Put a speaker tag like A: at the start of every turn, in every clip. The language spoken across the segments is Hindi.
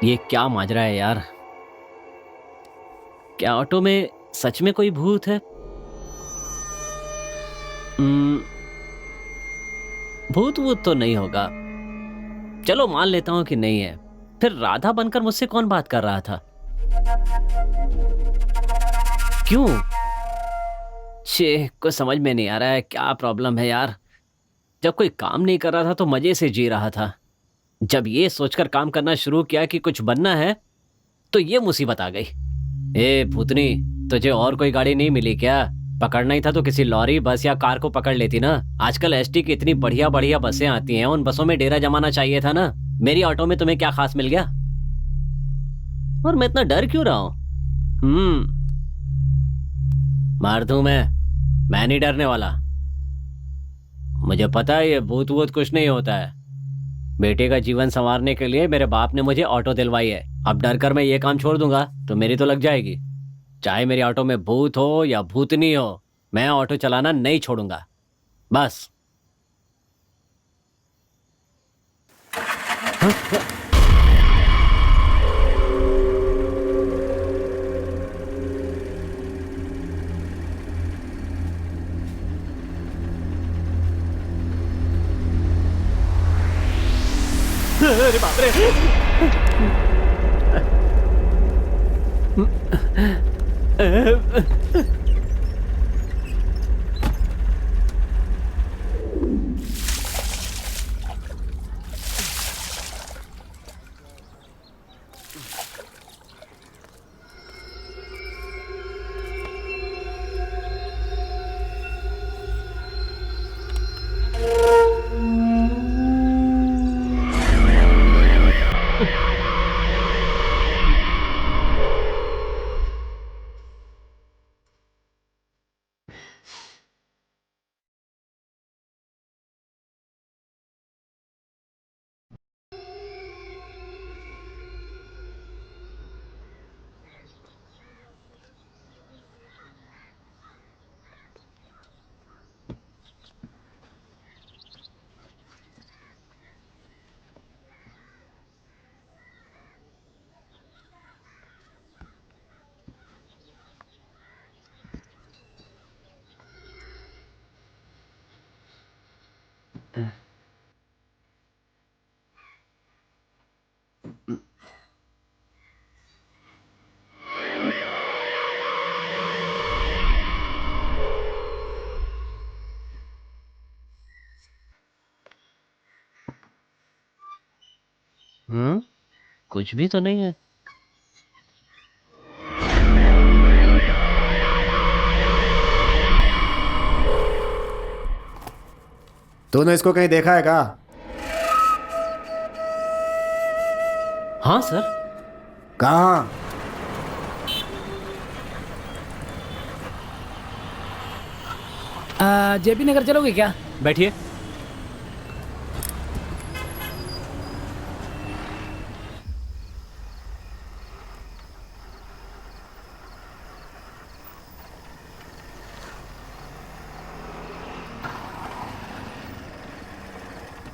A: ये क्या माजरा है यार? क्या ऑटो में सच में कोई भूत है? भूत वूत तो नहीं होगा। चलो मान लेता हूं कि नहीं है। फिर राधा बनकर मुझसे कौन बात कर रहा था? क्यों? कुछ समझ में नहीं आ रहा है, क्या प्रॉब्लम है यार? जब कोई काम नहीं कर रहा था तो मजे से जी रहा था। जब ये सोचकर काम करना शुरू किया कि कुछ बनना है तो ये मुसीबत आ गई। ए भूतनी, तुझे और कोई गाड़ी नहीं मिली क्या? पकड़ना ही था तो किसी लॉरी, बस या कार को पकड़ लेती ना। आजकल एसटी की इतनी बढ़िया बढ़िया बसें आती हैं, उन बसों में डेरा जमाना चाहिए था ना। मेरी ऑटो में तुम्हें क्या खास मिल गया? और मैं इतना डर क्यों रहा हूं? मार दूं मैं नहीं डरने वाला। मुझे पता है ये भूत वूत कुछ नहीं होता है। बेटे का जीवन संवारने के लिए मेरे बाप ने मुझे ऑटो दिलवाई है। अब डर कर मैं ये काम छोड़ दूंगा तो मेरी तो लग जाएगी। चाहे मेरी ऑटो में भूत हो या भूतनी हो, मैं ऑटो चलाना नहीं छोड़ूंगा, बस। अरे बाप रे! कुछ भी तो नहीं है।
B: तूने इसको कहीं देखा है क्या?
A: हाँ सर।
B: कहाँ?
C: जेपी नगर चलोगे क्या?
A: बैठिए।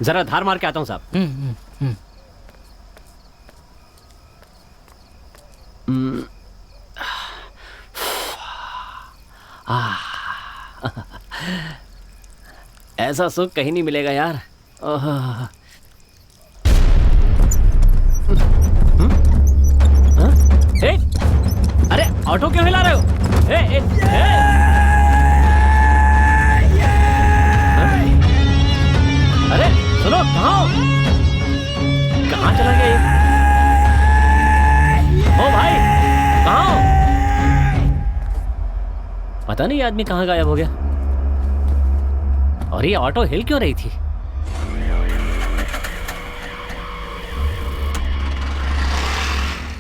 A: जरा धार मार के आता हूँ साहब। ऐसा सुख कहीं नहीं मिलेगा यार। हाँ? ए, अरे ऑटो क्यों हिला रहे हो? ए, ए, ए! अरे सुनो, कहाँ चला गया ये? ओ भाई, कहाँ हो? पता नहीं ये आदमी कहाँ गायब हो गया। और ये ऑटो हिल क्यों रही थी?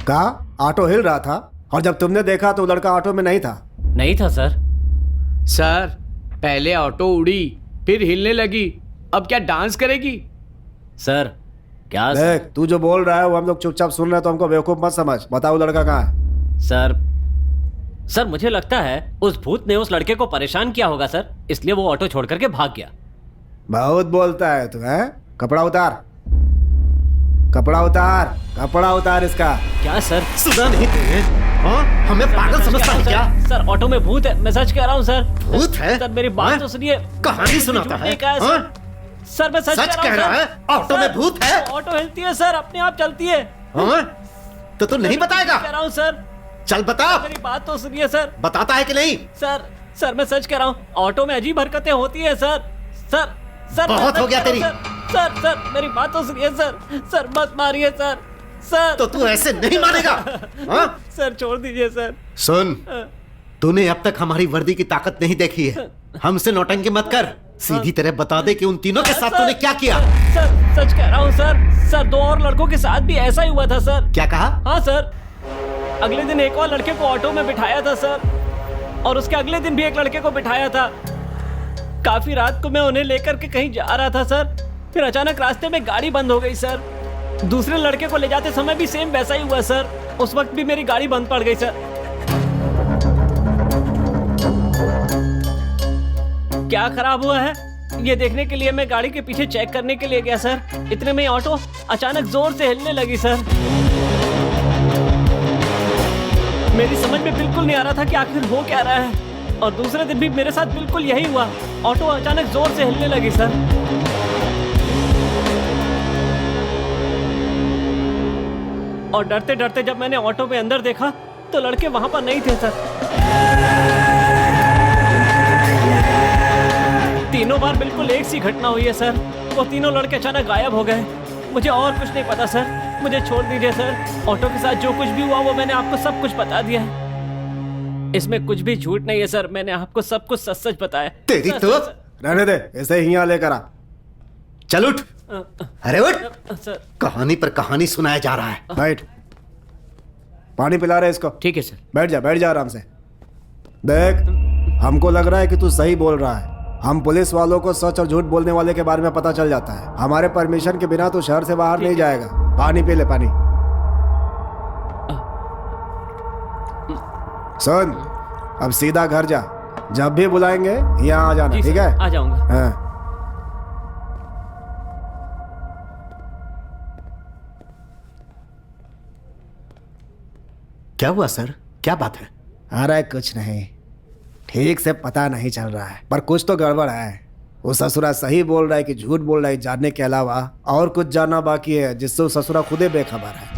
B: कहा ऑटो हिल रहा था, और जब तुमने देखा तो लड़का ऑटो में नहीं था।
A: नहीं था सर।
C: सर, पहले ऑटो उड़ी, फिर हिलने लगी, अब क्या डांस करेगी?
A: सर क्या
B: देख, तू जो बोल रहा है वो हम लोग चुपचाप सुन रहे हैं, तो हमको बेवकूफ मत समझ। बताओ लड़का कहाँ है?
A: सर मुझे लगता है उस भूत ने उस लड़के को परेशान किया होगा सर, इसलिए वो ऑटो छोड़ करके भाग गया।
B: बहुत बोलता है तू, है? कपड़ा उतार। कपड़ा उतार इसका।
A: क्या सर?
D: सुना नहीं तुमने? हाँ, हमें पागल समझता है क्या?
A: सर ऑटो में भूत है, मैं सच कह रहा हूँ सर।
D: भूत है?
A: सर मेरी बात
D: हाँ?
A: तो सुनिए।
D: कहानी सुनाता है? हाँ?
A: सर मैं सच
D: कह रहा है? ऑटो में भूत है?
A: ऑटो हिलती है सर, अपने आप चलती है।
D: हाँ? तो तू नहीं बताएगा?
A: कह रहा हूँ सर।
D: चल बता।
A: मेरी बात तो सुनिए सर।
D: बताता है कि नहीं?
A: सर मैं सच कह रहा हूँ, ऑटो में अजीब हरकतें होती है सर। सर
D: बहुत हो गया तेरी।
A: सर मेरी बात तो सुनिए सर मत मारिए सर।
D: तो तू ऐसे नहीं मानेगा? हाँ?
A: सर छोड़ दीजिए सर।
D: सुन, तूने अब तक हमारी वर्दी की ताकत नहीं देखी है। हमसे नौटंकी मत कर, सीधी तरह बता दे कि उन तीनों के साथ तूने क्या किया।
A: सर सच कह रहा हूँ सर 2 और लड़कों के साथ भी ऐसा ही हुआ था सर।
D: क्या कहा?
A: हाँ सर, अगले दिन एक और लड़के को ऑटो में बिठाया था सर, और उसके अगले दिन भी एक लड़के को बिठाया था। काफी रात को मैं उन्हें लेकर के कहीं जा रहा था सर, फिर अचानक रास्ते में गाड़ी बंद हो गई सर। दूसरे लड़के को ले जाते समय भी सेम वैसा ही हुआ सर, उस वक्त भी मेरी गाड़ी बंद पड़ गई सर। क्या खराब हुआ है ये देखने के लिए मैं गाड़ी के पीछे चेक करने के लिए गया सर। इतने में ऑटो अचानक जोर से हिलने लगी सर। मेरी समझ में बिल्कुल नहीं आ रहा था कि आखिर हो क्या रहा है, और दूसरे दिन भी मेरे साथ बिल्कुल यही हुआ, ऑटो अचानक जोर से हिलने लगी सर। और डरते डरते जब मैंने ऑटो में अंदर देखा तो लड़के वहां पर नहीं थे सर। 3 बार बिल्कुल एक सी घटना हुई है सर। वो तीनों लड़के अचानक गायब हो गए। मुझे और कुछ नहीं पता सर, मुझे छोड़ दीजिए सर। ऑटो के साथ जो कुछ भी हुआ वो मैंने आपको सब कुछ बता दिया है, इसमें कुछ भी झूठ नहीं है सर। मैंने आपको सब कुछ सच सच बताया।
D: तेरी
A: सर,
D: तो
A: सर,
B: रहने दे, ऐसे ही यहाँ लेकर आ।
D: चल उठ। अरे उठ।
A: सर
D: कहानी पर कहानी सुनाया जा रहा है।
B: बैठ, पानी पिला रहे इसको।
C: ठीक है सर।
B: बैठ जा आराम से। देख, हमको लग रहा है कि तू सही बोल रहा है। हम पुलिस वालों को सच और झूठ बोलने वाले के बारे में पता चल जाता है। हमारे परमिशन के बिना तू शहर से बाहर नहीं जाएगा। पानी पी ले, पानी। सुन, अब सीधा घर जा, जब भी बुलाएंगे यहाँ आ जाना, ठीक है?
A: आ जाऊंगा।
B: हाँ।
D: क्या हुआ सर? क्या बात है?
B: अरे कुछ नहीं, ठीक से पता नहीं चल रहा है, पर कुछ तो गड़बड़ है। वो ससुरा सही बोल रहा है कि झूठ बोल रहा है, जानने के अलावा और कुछ जानना बाकी है जिससे वो ससुरा खुदे बेखबर है।